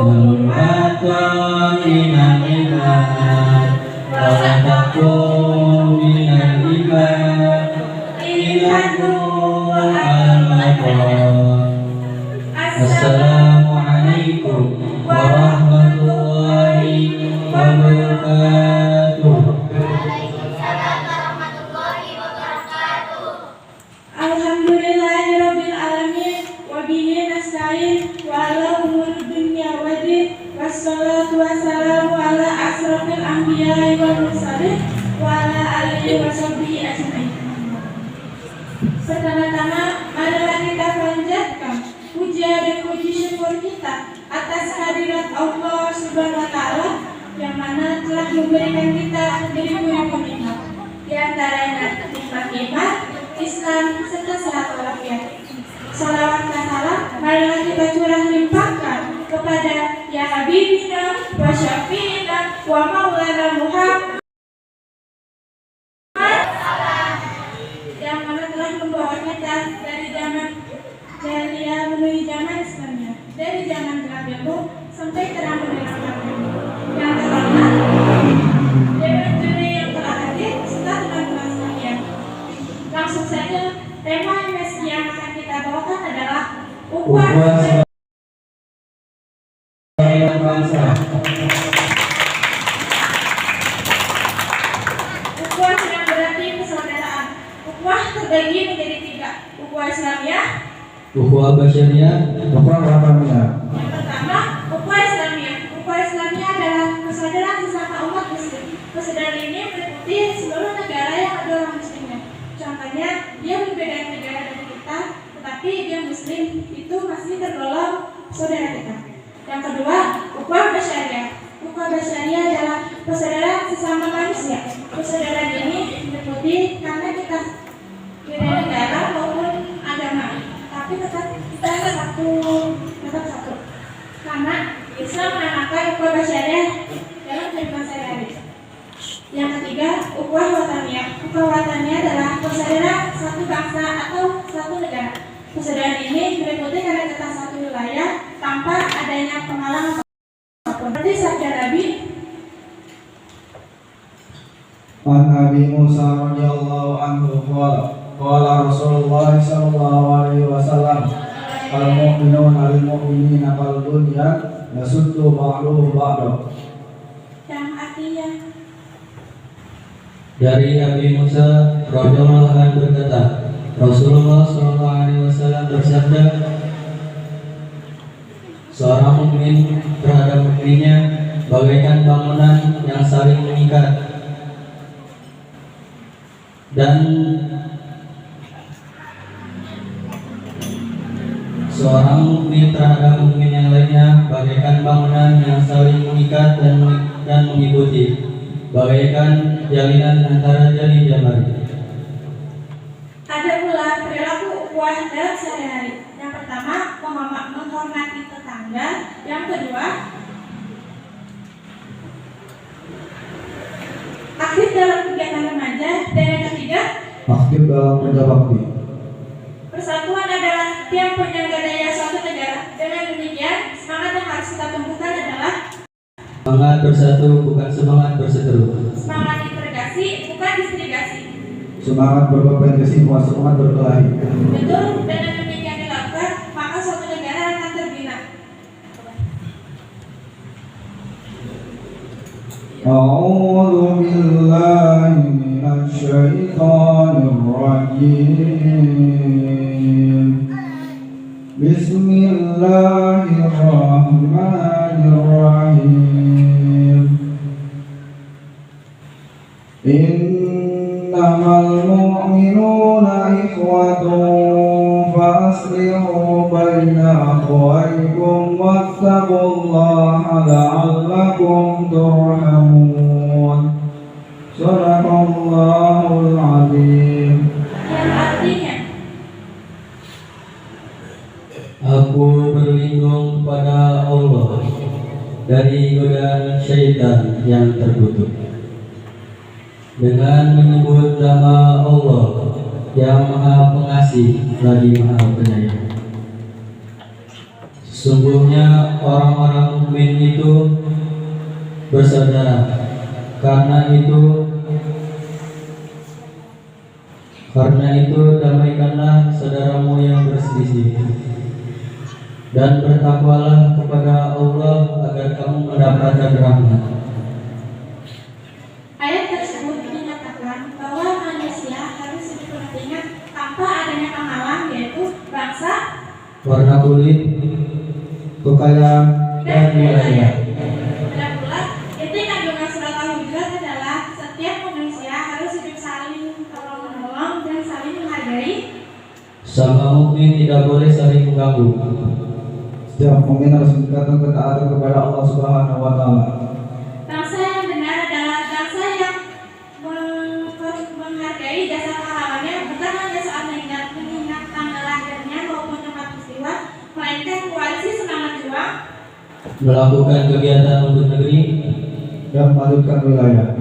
Nurmatan minal iman Wala takum minal iman Iladu al-maqam. Assalamualaikum warahmatullahi wabarakatuh. Alhamdulillahirabbil alamin wa bihi nasta'in wa ala umuri dunya waddin wassalatu wassalamu ala asrofil anbiya'i wal mursalin wa ala alihi washabbihi ajmain. Pertama-tama marilah kita panjatkan puja dan puji syukur kita atas hadirat Allah Subhanahu wa taala yang mana telah memberikan kita beribu-ribu nikmat. Di antaranya nikmat iman, Islam serta sehat walafiat. Salawat dan salam marilah kita curah limpahkan kepada ya Habibina wa Syafiina wa Maulana Muhammad yang mana telah membawa kita dari zaman jahiliyah menuju zaman Islamnya, dari zaman gelap ilmu sampai terang benderang ilmu. Yang terhormat dewan juri yang telah hadir serta teman-teman sekalian. Langsung saja, tema MSc yang akan kita bawakan adalah ukhuwah bangsa. Ukhuwah yang berarti persaudaraan. Ukhuwah terbagi menjadi 3, ukhuwah Islamiyah, Ukhuwah Basyariah, Ukhuwah Wataniyah. yang pertama, ukhuwah Islamiyah. Ukhuwah Islamiyah adalah persaudaraan sesama umat muslim. Persaudaraan ini meliputi seluruh negara yang ada orang muslimnya. Contohnya, dia berbeda negara dari kita, tetapi dia muslim, itu masih tergolong saudara kita. Yang kedua, ukhuwah Basyariah. Ukhuwah Basyariah adalah persaudaraan sesama manusia. Persaudaraan ini meliputi karena kita beda negara maupun agama, tapi tetap kita satu. Karena Islam menamakan ukhuwah Basyariah dalam kehidupan sehari-hari. Yang ketiga, ukhuwah Wataniyah. Ukhuwah Wataniyah adalah persaudaraan satu bangsa atau satu negara. Persaudaraan ini meliputi karena kita satu wilayah tanpa adanya penghalang apapun. Seperti sabda Nabi, An Abi Musa radhiyallahu anhu qala Rasulullah sallallahu alaihi wasallam al-mu'minuna lil-mu'minina kal bunyan yasuddu ba'duhu ba'da. yang artinya Dari Abi Musa radhiyallahu anhu berkata, Rasulullah sallallahu alaihi wasallam bersabda, seorang mukmin terhadap mukminnya bagaikan bangunan yang saling mengikat, dan seorang mukmin terhadap mukmin yang lainnya bagaikan bangunan yang saling mengikat dan mengikuti, bagaikan jalinan antara jali jamari. ada pula perilaku ukhuwah dalam sehari-hari. Yang pertama, menghormati tetangga. Yang kedua, aktif dalam kegiatan remaja. Dan yang ketiga, Aktif dalam kerja bakti. persatuan adalah tiang penyangga daya suatu negara. Dengan demikian, semangat yang harus kita tumbuhkan adalah Semangat bersatu bukan semangat berseteru. semangat integrasi, bukan disgregasi. Semangat berkompetisi bukan semangat berkelahi. Betul, dengan demikian dilakukan, maka suatu negara akan terbina. A'udzu billahi minasy syaithanir rajim. Bismillahirrahmanirrahim. Innamal mu'minuna ikhwatun fa aslihu baina akhawaykum wattaqullaha la'allakum turhamun. Sadaqallahul azim. Yang artinya, Aku berlindung pada Allah dari godaan syaitan yang terkutuk, dengan menyebut nama Allah yang Maha Pengasih lagi Maha Penyayang. Sesungguhnya orang-orang mukmin itu bersaudara. Karena itu damaikanlah saudaramu yang berselisih, dan bertakwalah kepada Allah agar kamu mendapatkan rahmat. Ayat tersebut menyatakan bahwa manusia harus diperhatikan tanpa adanya penghalang, yaitu bangsa, Warna kulit, Tukaya dan wilayah. dan pula inti kandungan surat Al-Hujurat adalah setiap manusia harus hidup saling tolong-menolong dan saling menghargai. Sama mukmin tidak boleh saling mengganggu. Setiap mukmin harus meningkatkan ketaatan kepada Allah Subhanahu wa taala. Bangsa yang benar adalah bangsa yang menghargai jasa pahlawannya, bukan hanya saat mengingat tanggal lahirnya maupun tempat peristiwa, melainkan koalisi semangat juang, Melakukan kegiatan untuk negeri. Dan memajukan wilayah.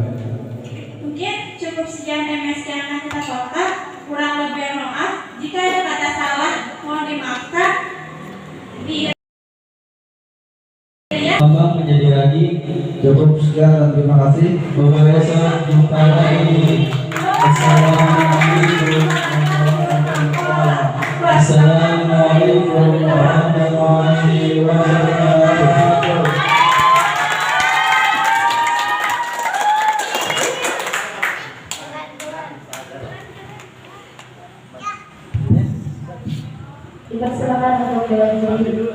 Mungkin cukup sekian MSK yang akan kita bawakan. Kurang lebih maaf jika ada kata salah, mohon dimaafkan. Bambang menjadi lagi. Cukup sekian dan terima kasih. Besok jumpa lagi. Assalamualaikum warahmatullahi wabarakatuh. Dipersilakan untuk jalan diri.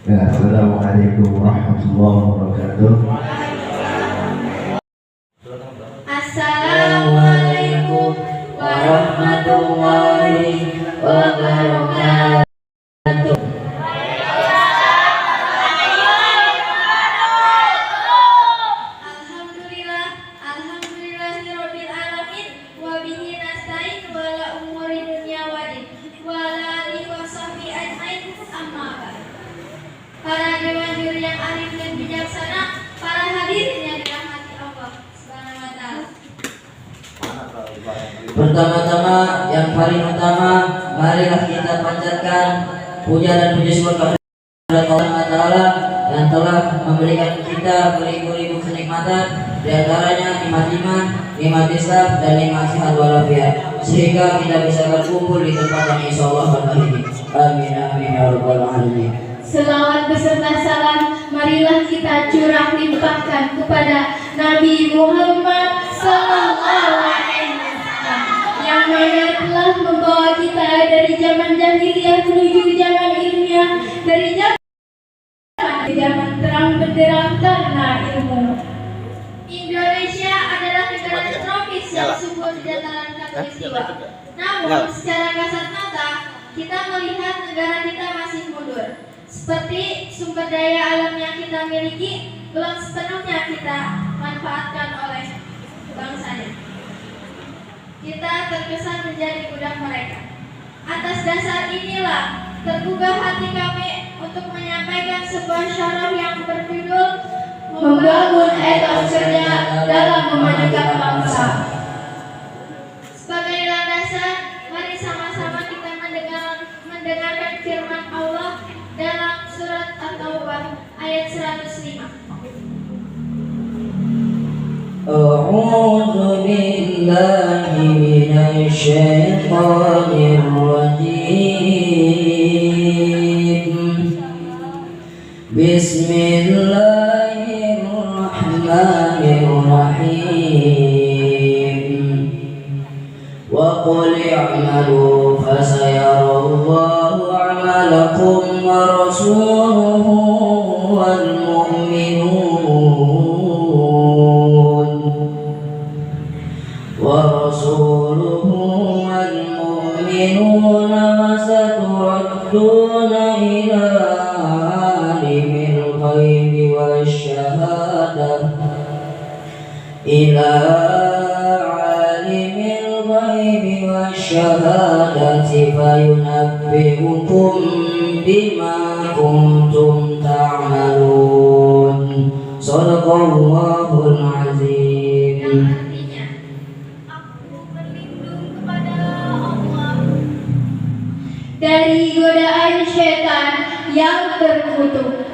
Ya, Assalamualaikum warahmatullahi wabarakatuh. Assalamualaikum warahmatullahi wabarakatuh. Alhamdulillahirabbil alamin wa bihi nasta'in wa la umuri dunya waddin wa la alihi wa sahbihi ajmain, amma ba'd. Para dewan juri yang arif dan bijaksana, para hadirin yang dirahmati Allah Subhanahu wa taala. Pertama-tama yang paling utama, marilah kita panjatkan puja dan puji syukur kepada Allah Taala yang telah memberikan kita beribu-ribu kenikmatan, di antaranya nikmat iman, nikmat Islam, dan nikmat sehat walafiat, sehingga kita bisa berkumpul di tempat yang insyaallah berkah ini. Amin amin ya rabbal alamin. Selawat beserta salam marilah kita curah limpahkan kepada Nabi Muhammad sallallahu alaihi wasallam yang mana telah membawa kita dari zaman jahiliyah menuju zaman ilmiah, dari zaman ke zaman terang benderang karena ilmu. Indonesia adalah negara tropis yang subur di dataran khatulistiwa. Namun secara kasat mata kita melihat negara kita masih mundur. Seperti sumber daya alam yang kita miliki belum sepenuhnya kita manfaatkan oleh bangsanya. Kita terkesan menjadi budak mereka. Atas dasar inilah tergugah hati kami untuk menyampaikan sebuah syarat yang berjudul Membangun Etos Kerja dalam Memajukan Bangsa. Sebagai landasan, mari sama-sama kita mendengarkan firman Allah dalam surat At-Taubah ayat 105. A'udzu billahi minasy syaithanir rajim. Bismillahirrahmanirrahim. Wa qul i'malu fasayarallahu 'amalakum wa rasuluhu wal mu'minun wa saturadduna ila alimil ghaibi wasyahadah syahadati fayunabbi'ukum bima kuntum ta'malun. Shadaqallahul azim. Yang artinya, aku berlindung kepada dari godaan syaitan yang terkutuk.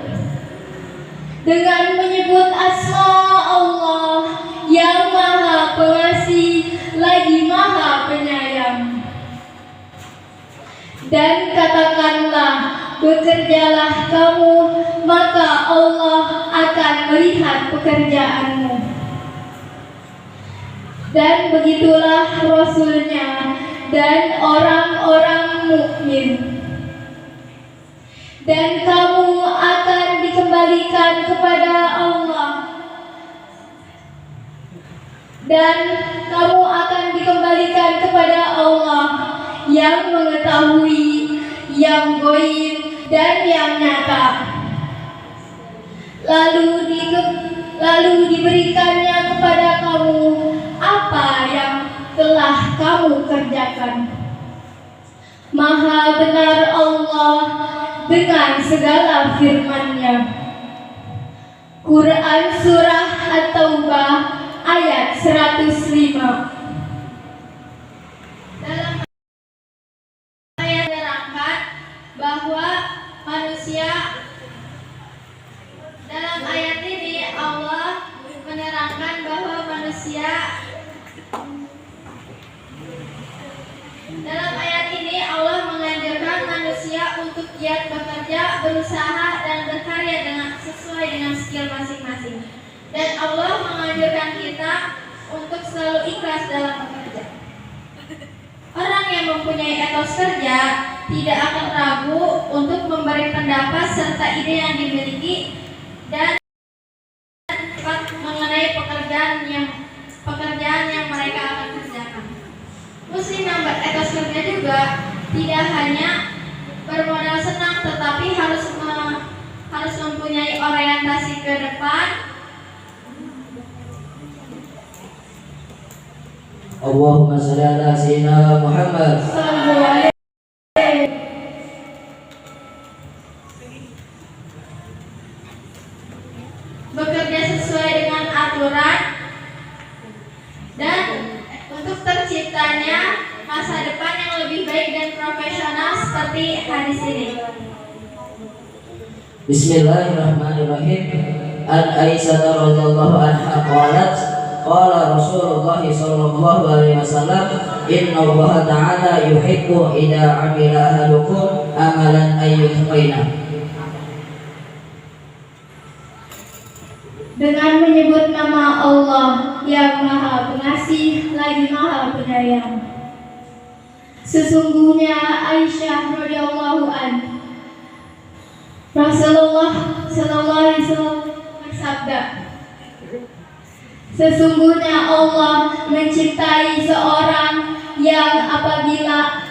Dengan menyebut asma Allah yang Maha Pengasih lagi Maha Penyayang. Dan katakanlah, bekerjalah kamu, maka Allah akan melihat pekerjaanmu. Dan begitulah Rasulnya dan orang-orang mukmin. Dan kamu akan dikembalikan kepada Allah. Dan kamu akan dikembalikan kepada Allah yang mengetahui yang gaib dan yang nyata. Lalu diberikannya kepada kamu apa yang telah kamu kerjakan. Maha benar Allah dengan segala firman-Nya. Quran Surah At-Taubah ayat 105. Dalam ayat menerangkan bahwa dalam ayat ini Allah menerangkan bahwa manusia menganjurkan manusia untuk giat bekerja, berusaha dan berkarya sesuai dengan skill masing-masing. Dan Allah menganjurkan kita untuk selalu ikhlas dalam bekerja. Orang yang mempunyai etos kerja tidak akan ragu untuk memberi pendapat serta ide yang dimiliki dan mengenai pekerjaan yang mereka akan kerjakan. Muslim yang beretos kerja juga tidak hanya bermodal senang, tetapi harus mempunyai orientasi ke depan. Allahumma shalli ala sayyidina Muhammad. Bekerja sesuai dengan aturan dan untuk terciptanya masa depan yang lebih baik dan profesional seperti hadis ini. Bismillahirrahmanirrahim. An Aisyah radhiyallahu anha qalat qala Rasulullah sallallahu alaihi wasallam inna Allah ta'ala yuhibbu idza 'amila ahadukum amalan ayyutqina. Dengan menyebut nama Allah yang Maha Pengasih lagi Maha Penyayang. Sesungguhnya Aisyah radhiyallahu anha, Rasulullah sallallahu alaihi wasallam bersabda, sesungguhnya Allah mencintai seorang yang apabila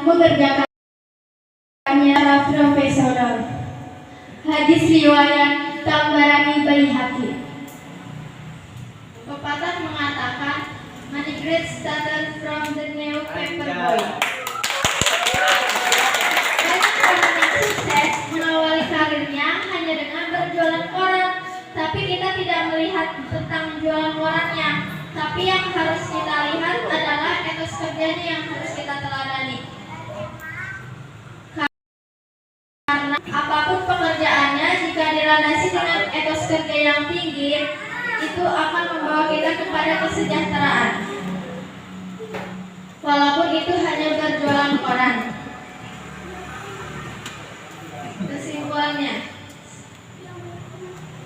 mengerjakannya secara profesional. Hadis riwayat Tabarani Baihaqi. Pepatah mengatakan, money great started from the newspaper boy. Banyak orang yang sukses mengawali karirnya hanya dengan berjualan koran, tapi kita tidak melihat tentang jualan korannya. Tapi yang harus kita lihat adalah etos kerjanya yang harus kita teladani. Karena apapun pekerjaannya, jika dilandasi dengan etos kerja yang tinggi, itu akan membawa kita kepada kesejahteraan. Walaupun itu hanya berjualan koran. Kesimpulannya,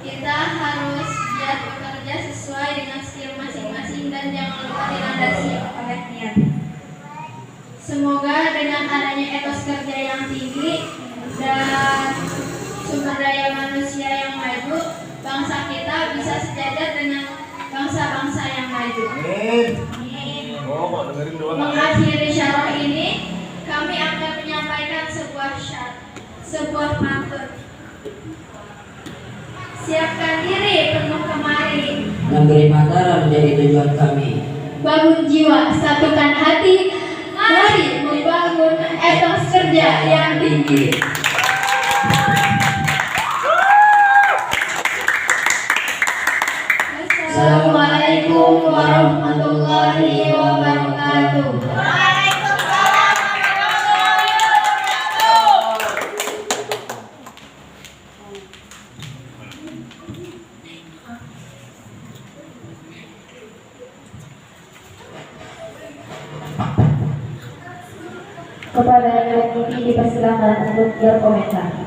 kita harus giat bekerja sesuai dengan skill masing-masing dan jangan lupa dilandasi oleh niat. Semoga dengan adanya etos kerja yang tinggi dan sumber daya manusia yang maju, bangsa kita bisa sejajar dengan bangsa-bangsa yang maju. Mengakhiri syarah ini, kami akan menyampaikan sebuah pantun. Siapkan diri penuh kemari, Negeri Mataram menjadi tujuan kami. bangun jiwa, satukan hati, mari membangun etos kerja yang tinggi. Assalamualaikum warahmatullahi wabarakatuh. Kepada yang ini dipersilakan untuk berkomentar.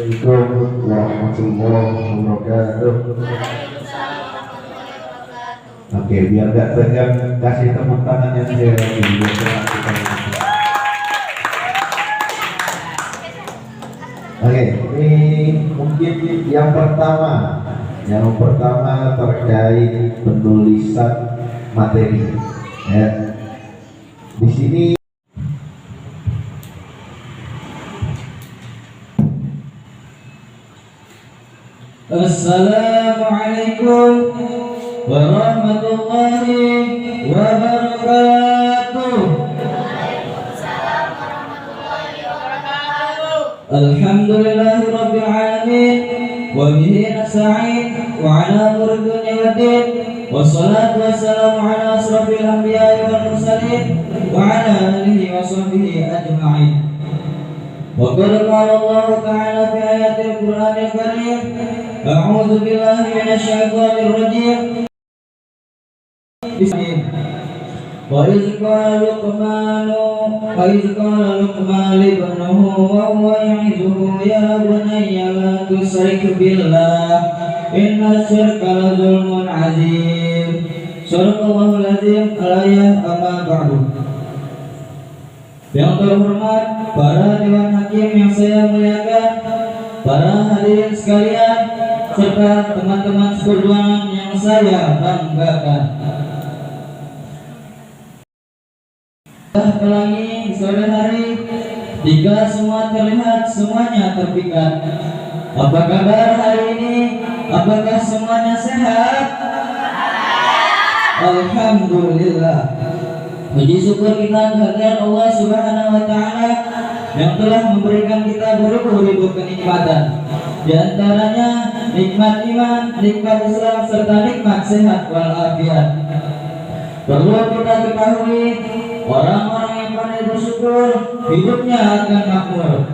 Assalamualaikum warahmatullahi wabarakatuh. Oke, biar gak tegang, kasih tepuk tangan yang saya lagi. Oke, ini mungkin yang pertama terkait penulisan materi. Ya. Di sini Assalamualaikum warahmatullahi wabarakatuh. Alhamdulillahi rabbil alamin wa bihi nasta'in wa ala umuri dunya waddin wassalatu wassalamu ala asrafil anbiya'i wal mursalin wa ala alihi wa sahbihi ajma'in. Wa qala Allah ta'ala fi ayatil Qur'anil Karim, a'udzu billahi minasy syaithanir rajim. Wa idz qala Luqman libnihi wa huwa ya'izuhu ya bunayya la tusyrik billah inna syirka la zulmun 'adzim. Shadaqallahul 'adzim. Al-ayah amma ba'du. Yang terhormat para dewan hakim yang saya muliakan, para hadirin sekalian, serta teman-teman seperjuangan yang saya banggakan. Pelangi sore hari, jika semua terlihat, semuanya terpikat. Apa kabar hari ini? Apakah semuanya sehat? Alhamdulillah. Puji syukur kita kehadirat Allah Subhanahu wa taala yang telah memberikan kita beribu-ribu kenikmatan. Di antaranya nikmat iman, nikmat Islam, serta nikmat sehat walafiat. Perlu kita ketahui, orang-orang yang pandai bersyukur hidupnya akan makmur.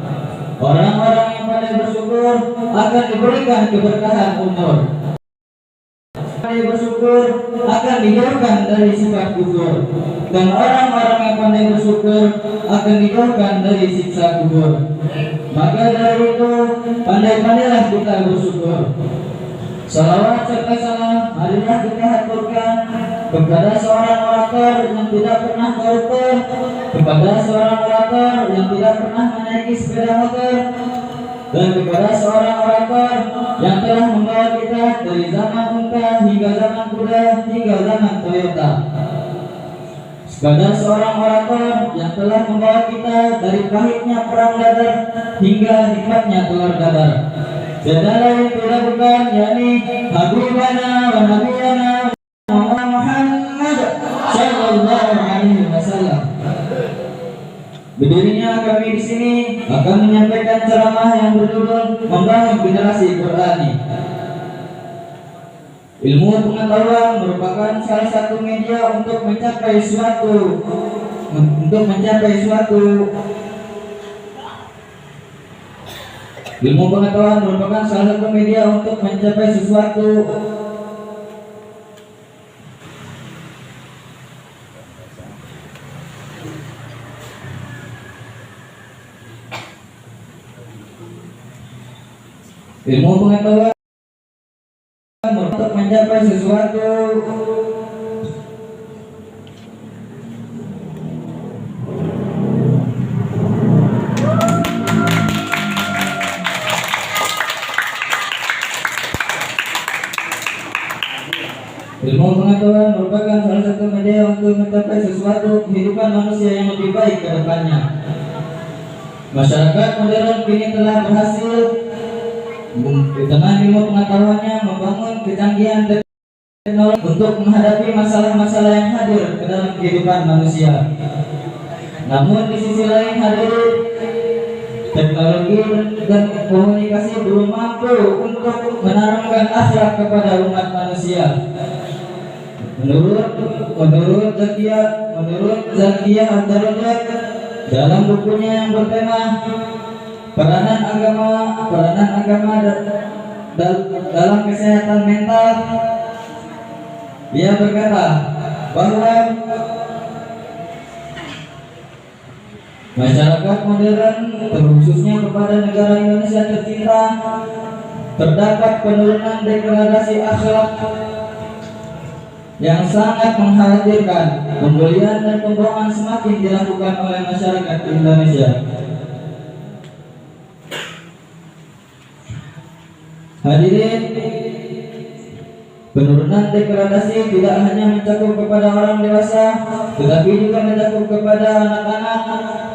Orang-orang yang pandai bersyukur akan diberikan keberkahan umur. Pandai bersyukur akan dijauhkan dari sifat kufur, dan orang-orang yang pandai bersyukur akan dijauhkan dari siksa kubur. Maka dari itu, pandai-pandailah kita bersyukur. Salawat serta salam marilah kita haturkan kepada seorang orator yang tidak pernah koruptor, kepada seorang orator yang tidak pernah menaiki sepeda motor, dan kepada seorang orator yang telah membawa kita dari zaman unta hingga zaman kuda hingga zaman Toyota. Kepada seorang orator yang telah membawa kita dari pahitnya perang Badar hingga nikmatnya telur dadar. Dan lain tidak bukan, yakni Habibana wa Nabiyana Muhammad sallallahu alaihi wasallam. Berdirinya kami di sini akan menyampaikan ceramah yang berjudul Membangun Generasi Qur'ani. Ilmu pengetahuan merupakan salah satu media untuk mencapai suatu Ilmu pengetahuan merupakan salah satu media untuk mencapai sesuatu. Ilmu pengetahuan untuk mencapai sesuatu. Ilmu pengetahuan merupakan salah satu media untuk mencapai sesuatu kehidupan manusia yang lebih baik ke depannya. Masyarakat modern kini telah berhasil dengan ilmu pengetahuannya membangun kecanggihan teknologi untuk menghadapi masalah-masalah yang hadir ke dalam kehidupan manusia. Namun di sisi lain hadirin, teknologi dan komunikasi belum mampu untuk menanamkan akhlak kepada umat manusia. Menurut Zakiyah Ad-Darajat dalam bukunya yang bertema peranan agama dalam kesehatan mental. Dia berkata bahwa masyarakat modern, terkhususnya kepada negara Indonesia tercinta, terdapat penurunan degradasi akhlak yang sangat mengkhawatirkan. Pembulian dan pembohongan semakin dilakukan oleh masyarakat Indonesia. Hadirin, penurunan degradasi tidak hanya mencakup kepada orang dewasa, tetapi juga mencakup kepada anak-anak.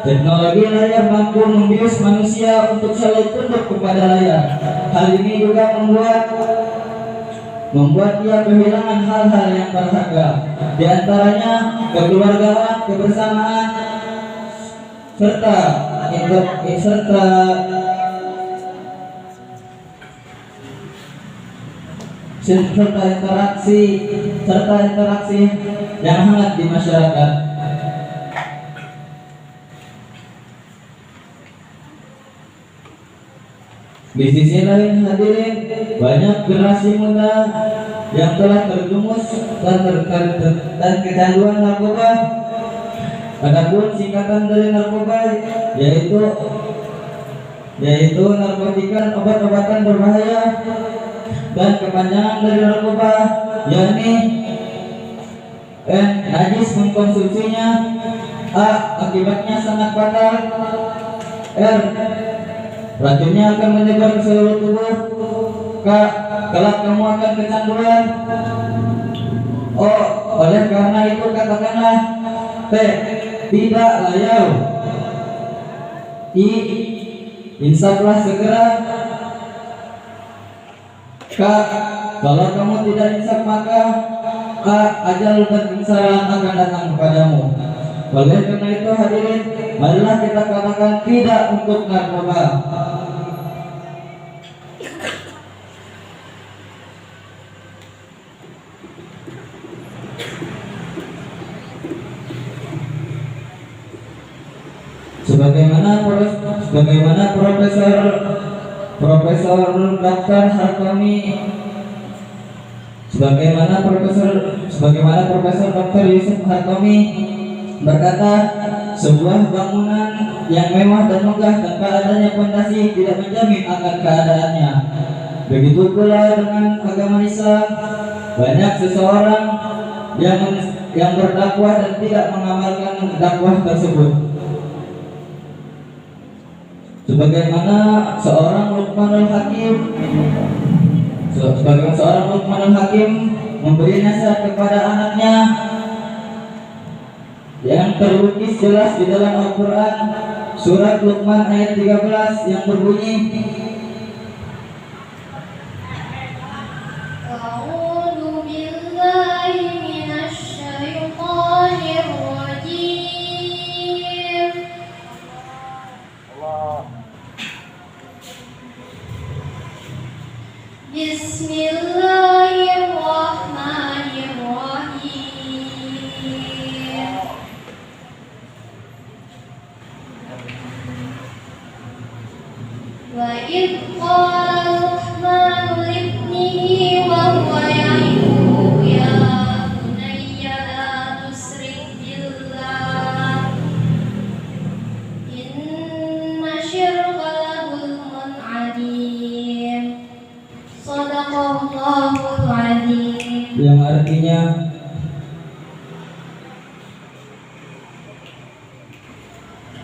Teknologi layar mampu membius manusia untuk selalu tunduk kepada layar. Hal ini juga membuat dia kehilangan hal-hal yang berharga, di antaranya kekeluargaan, kebersamaan, serta interaksi yang hangat di masyarakat. Di sisi lain, hadirin, banyak generasi muda yang telah terjumus dan kecanduan narkoba. Adapun singkatan dari narkoba yaitu narkotika, obat-obatan berbahaya, dan kepanjangan dari narkoba yakni najis mengkonsumsinya, A. Akibatnya sangat fatal, R. Racunnya akan menyebar ke seluruh tubuh, K. Kelak kamu akan kecanduan, O. Oleh karena itu katakanlah, T. Tidak layak, I. Insaflah segera, K. Kalau kamu tidak insaf maka A. Ajal dan kesengsaraan akan datang kepadamu. Oleh karena itu hadirin, marilah kita katakan tidak untuk narkoba. Sebagaimana Profesor Dr. Hartomi, sebagaimana Profesor Dr. Yusuf Hartomi berkata, sebuah bangunan yang mewah dan megah tanpa adanya fondasi tidak menjamin akan keadaannya. Begitu pula dengan agama Islam, banyak seseorang yang berdakwah dan tidak mengamalkan dakwah tersebut. Sebagaimana seorang Luqmanul Hakim memberi nasihat kepada anaknya yang terlukis jelas di dalam Al-Quran, surat Luqman ayat 13 yang berbunyi, A'udzu billahi minasy syaithanir rajim. Bismillahirrahmanirrahim. Wa idh qala Luqman libnihi wa huwa ya'iduhu ya bunayya la tusyrik billah inna syirka la dzulmun 'adzim. Shadaqallahul 'adzim. yang artinya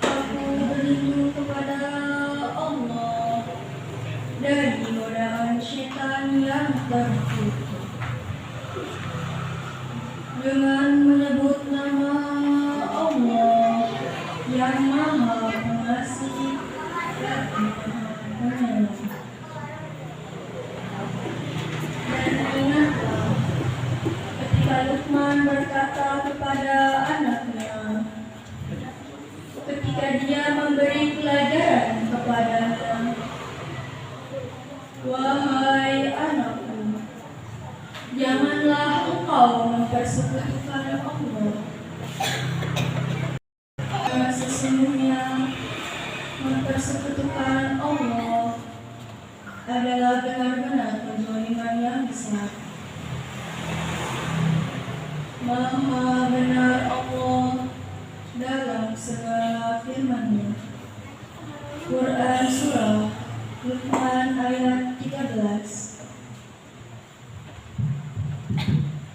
Aku berlindung kepada Allah dari godaan syaitan yang terkutuk dengan menyebut nama Allah yang Maha Pengasih lagi Maha Penyayang. Dan ingatlah ketika Luqman berkata kepada anaknya ketika dia memberi pelajaran kepadanya, wahai anakku, janganlah engkau mempersekutukan Allah. Sesungguhnya mempersekutukan Allah adalah benar-benar kezaliman yang besar. Maha benar Allah dalam segala firman-Nya. Quran Surah Luqman ayat 13.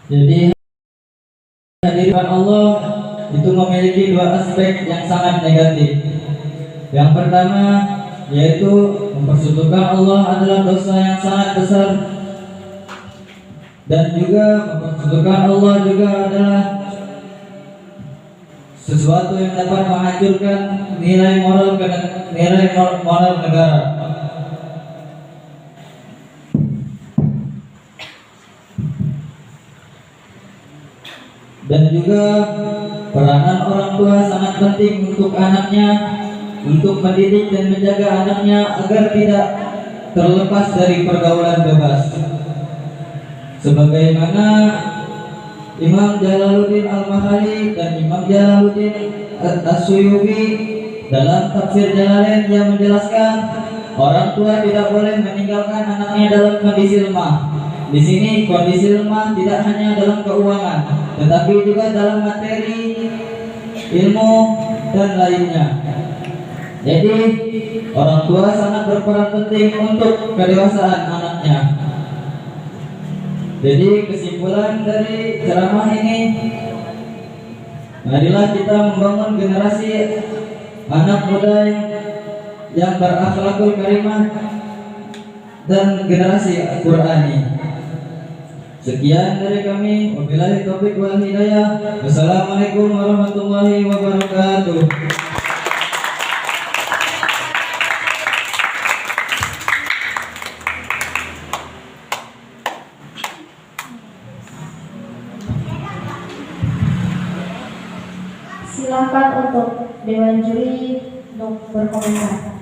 Jadi hadirat Allah itu memiliki dua aspek yang sangat negatif. Yang pertama yaitu mempersekutukan Allah adalah dosa yang sangat besar, dan juga mempersekutukan Allah juga adalah sesuatu yang dapat menghancurkan nilai moral negara. Dan juga peranan orang tua sangat penting untuk anaknya, untuk mendidik dan menjaga anaknya agar tidak terlepas dari pergaulan bebas. Sebagaimana Imam Jalaluddin Al-Mahali dan Imam Jalaluddin As-Suyuti dalam tafsir Jalalain yang menjelaskan orang tua tidak boleh meninggalkan anaknya dalam kondisi lemah. Di sini kondisi lemah tidak hanya dalam keuangan, tetapi juga dalam materi, ilmu, dan lainnya. Jadi orang tua sangat berperan penting untuk kedewasaan anaknya. Jadi kesimpulan dari ceramah ini, marilah kita membangun generasi anak muda yang berakhlakul karimah dan generasi Qur'ani. Sekian dari kami. Wabillahi taufiq wal hidayah. Wassalamualaikum warahmatullahi wabarakatuh. Silakan untuk Dewan Juri untuk berkomentar.